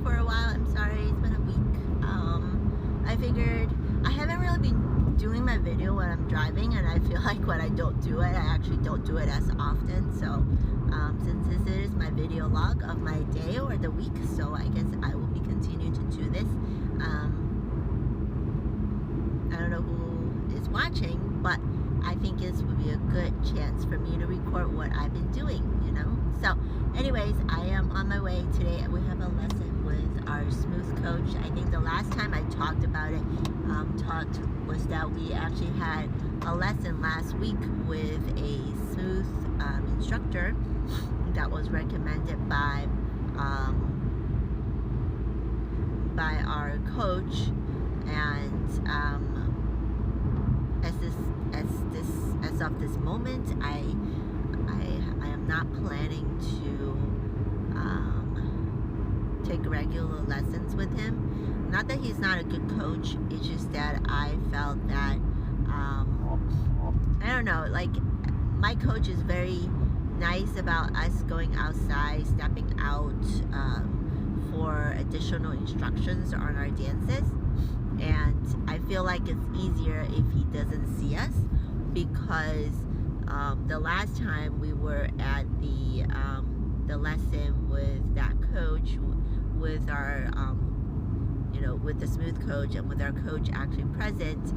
for a while. I'm sorry, it's been a week. I figured I haven't really been doing my video when I'm driving, and I feel like when I don't do it, I actually don't do it as often. So since this is my video log of my day or the week, so I guess I will be continuing to do this. I don't know who is watching, but I think this would be a good chance for me to record what I've been doing, you know. So anyways, I am on my way today. We have a lesson with our smooth coach. I think the last time I talked about it, was that we actually had a lesson last week with a smooth instructor that was recommended by our coach. And as of this moment, I am not planning to take regular lessons with him. Not that he's not a good coach, it's just that I felt that I don't know, like, my coach is very nice about us going outside, stepping out for additional instructions on our dances. And I feel like it's easier if he doesn't see us, because the last time we were at the lesson with that coach, with our with the smooth coach and with our coach actually present,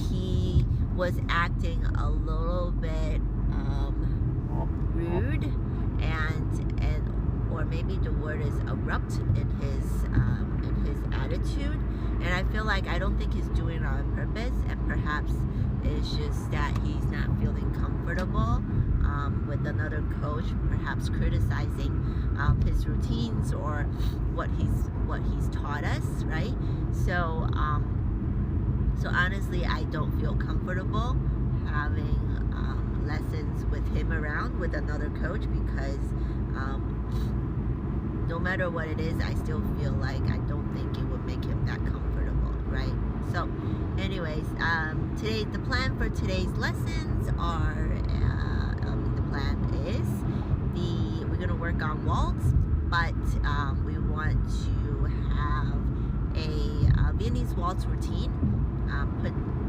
he was acting a little bit rude and or maybe the word is abrupt in his attitude. And I feel like I don't think he's doing it on purpose, and perhaps it's just that he's not feeling comfortable with another coach, perhaps criticizing his routines or what he's taught us, right? So so honestly, I don't feel comfortable having lessons with him around with another coach, because no matter what it is, I still feel like I don't think it would make him that comfortable, right? So anyways, today, the plan for today's lessons are, the plan is we're going to work on waltz, but we want to have a Viennese waltz routine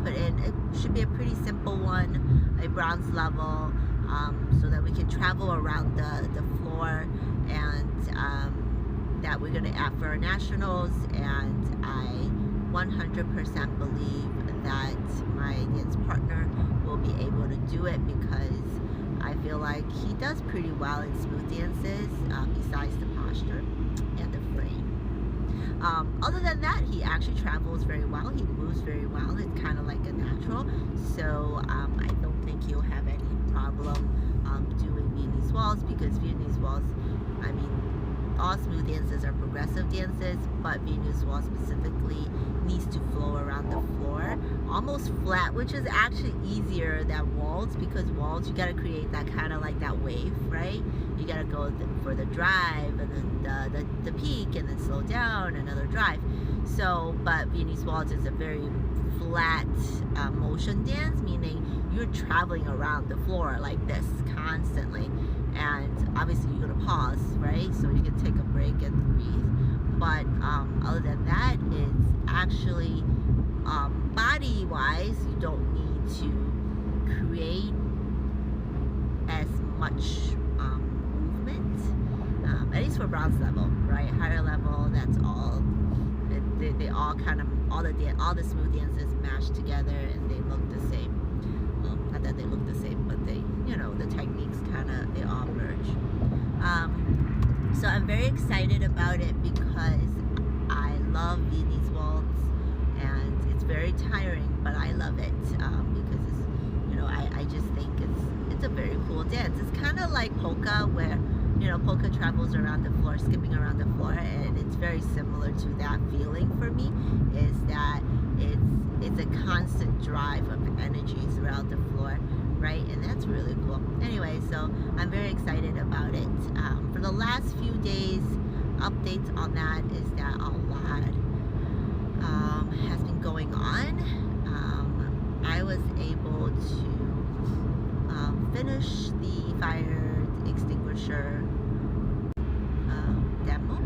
put in. It should be a pretty simple one, a bronze level, so that we can travel around the floor, and that we're going to add for our nationals. And I 100% believe that my dance partner will be able to do it, because I feel like he does pretty well in smooth dances, besides the posture and the frame. Other than that, he actually travels very well. He moves very well. It's kind of like a natural. So I don't think he'll have any problem doing Viennese waltz, because Viennese waltz, I mean, all smooth dances are progressive dances, but Viennese waltz specifically needs to flow around the floor almost flat, which is actually easier than waltz, because waltz, you got to create that kind of like that wave, right? You got to go for the drive, and then the peak, and then slow down, another drive. So, but Viennese waltz is a very flat motion dance, meaning you're traveling around the floor like this constantly, and obviously you're gonna pause, right? So you can take a break and breathe. But other than that, it's actually body-wise, you don't need to create as much movement, at least for bronze level, right? Higher level, that's all. They all kind of, all the smooth dances mash together, and they look the same. Not that they look the same, but they, the techniques kind of, they all merge. So I'm very excited about it, because I love Viennese waltz, and it's very tiring, but I love it, because it's, I just think it's a very cool dance. It's kind of like polka, where polka travels around the floor, skipping around the floor, and it's very similar to that feeling for me, is that it's a constant drive of energy throughout the floor, right? And that's really cool. Anyway, so I'm very excited about it. For the last few days, updates on that is that a lot has been going on. I was able to finish the fire extinguisher demo,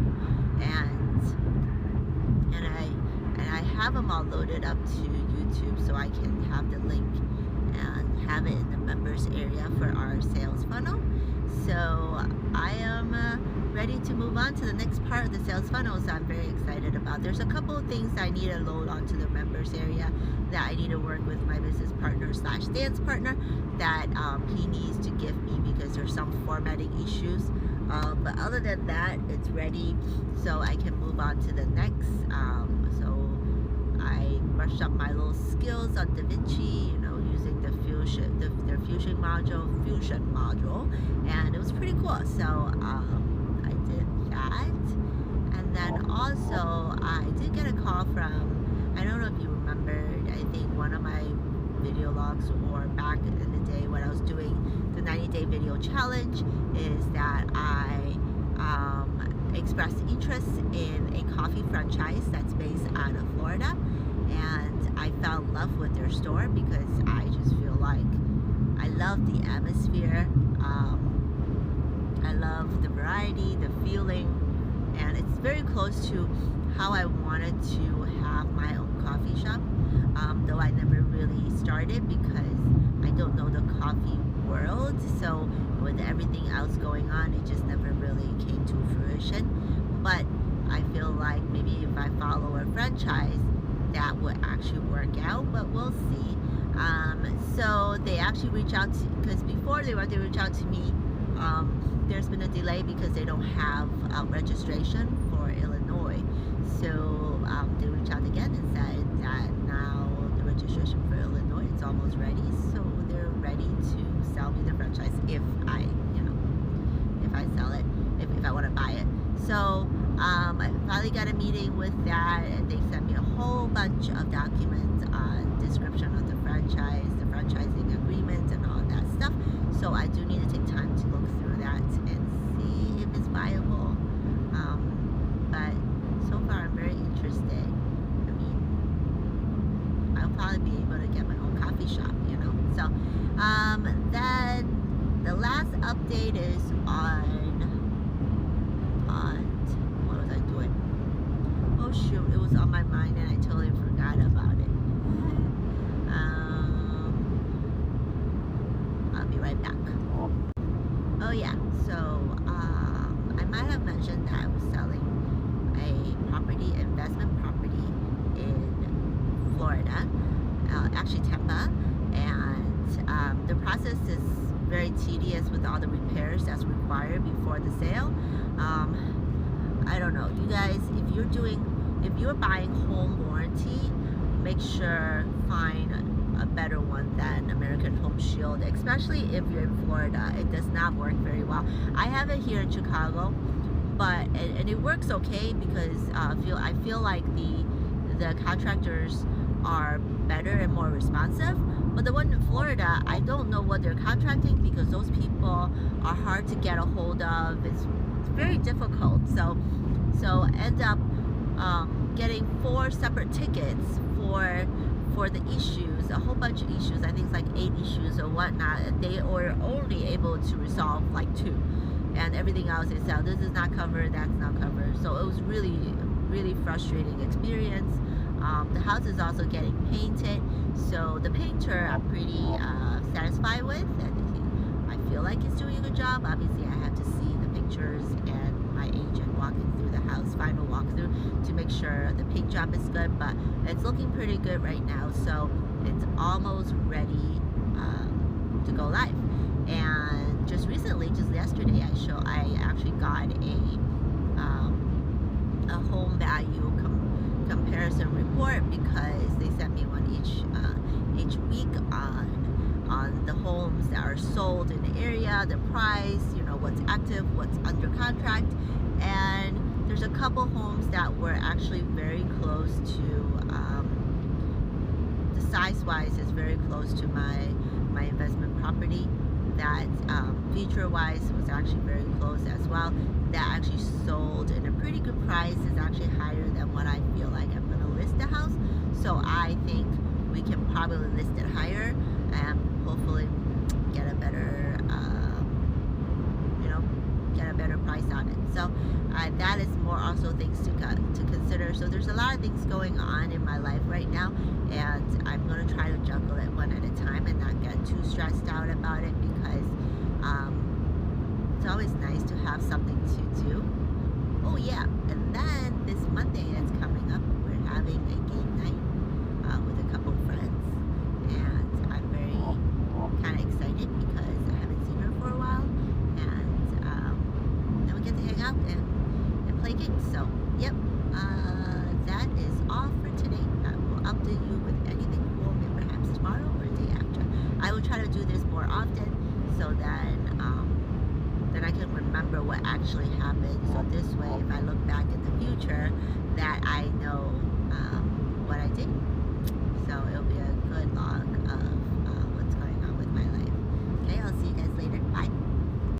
and have them all loaded up to YouTube so I can have the link and have it in the members area for our sales funnel. So I am ready to move on to the next part of the sales funnel, so I'm very excited about. There's a couple of things I need to load onto the members area that I need to work with my business partner slash dance partner that he needs to give me because there's some formatting issues. But other than that, it's ready, so I can move on to the next. So I brushed up my little skills on DaVinci, using the Fusion module, and it was pretty cool. So I did that, and then also I did get a call from, I don't know if you remembered, I think one of my video logs or back in the day when I was doing the 90-day video challenge is that I expressed interest in a coffee franchise that's based out of Florida, and I fell in love with their store because I just feel like I love the atmosphere, I love the variety, the feeling, and it's very close to how I wanted to have my own coffee shop, though I never really started because I don't know the coffee world, so with everything else going on, it just never really came to fruition. But I feel like maybe if I follow a franchise, that would actually work out, but we'll see. So they actually reach out to, because before they were to reach out to me, there's been a delay because they don't have registration for Illinois. So they reached out again and said that now the registration for Illinois is almost ready, so they're ready to sell me the franchise if I sell it, if I want to buy it. So I finally got a meeting with that, and they sent me a whole bunch of documents on description of the franchise, the franchising agreement, and all that stuff. So I do need to take time to look through that and see if it's viable. But so far I'm very interested. I mean, I'll probably be able to get my own coffee shop, So then the last update is on what was I doing? Oh shoot, it was on my mind and I totally forgot about it. I'll be right back. Oh yeah, so I might have mentioned that I was selling a investment property in Florida, actually Tampa, and the process is very tedious with all the repairs that's required before the sale. I don't know, you guys, if you're buying home warranty, make sure find a better one than American Home Shield, especially if you're in Florida. It does not work very well. I have it here in Chicago, but and it works okay because I feel like the contractors are better and more responsive. But the one in Florida, I don't know what they're contracting because those people are hard to get a hold of. It's very difficult. So end up getting 4 separate tickets for the issues, a whole bunch of issues. I think it's like 8 issues or whatnot. They were only able to resolve like 2, and everything else is this is not covered, that's not covered. So it was really, really frustrating experience. The house is also getting painted, so the painter I'm pretty satisfied with, and I feel like he's doing a good job. Obviously, I have to see the pictures and my agent walking through the house, final walkthrough, to make sure the paint job is good, but it's looking pretty good right now, so it's almost ready to go live. And just recently, just yesterday, I actually got a home value comparison report because they sent me one each week on the homes that are sold in the area, the price, what's active, what's under contract, and there's a couple homes that were actually very close to the size-wise is very close to my investment property. That feature-wise was actually very close as well. That actually sold in a pretty good price. Is actually higher than what I feel like I'm going to list the house. So I think we can probably list it higher and hopefully get a better, get a better price on it. So that is more also things to consider. So there's a lot of things going on in my life right now, and I'm going to try to juggle it one at a time and not get too stressed out about it, because it's always nice to have something to do. Oh yeah, and then this Monday that's coming up, we're having a game night with a couple friends, and I'm very kind of excited because I haven't seen her for a while, and then we get to hang out and play games. So yep, that is all for today. I will update you with anything cool, maybe perhaps tomorrow or the day after. I will try to do this more often, so that then I can remember what actually happened. So this way, if I look back in the future, that I know what I did. So it'll be a good log of what's going on with my life. Okay, I'll see you guys later. Bye.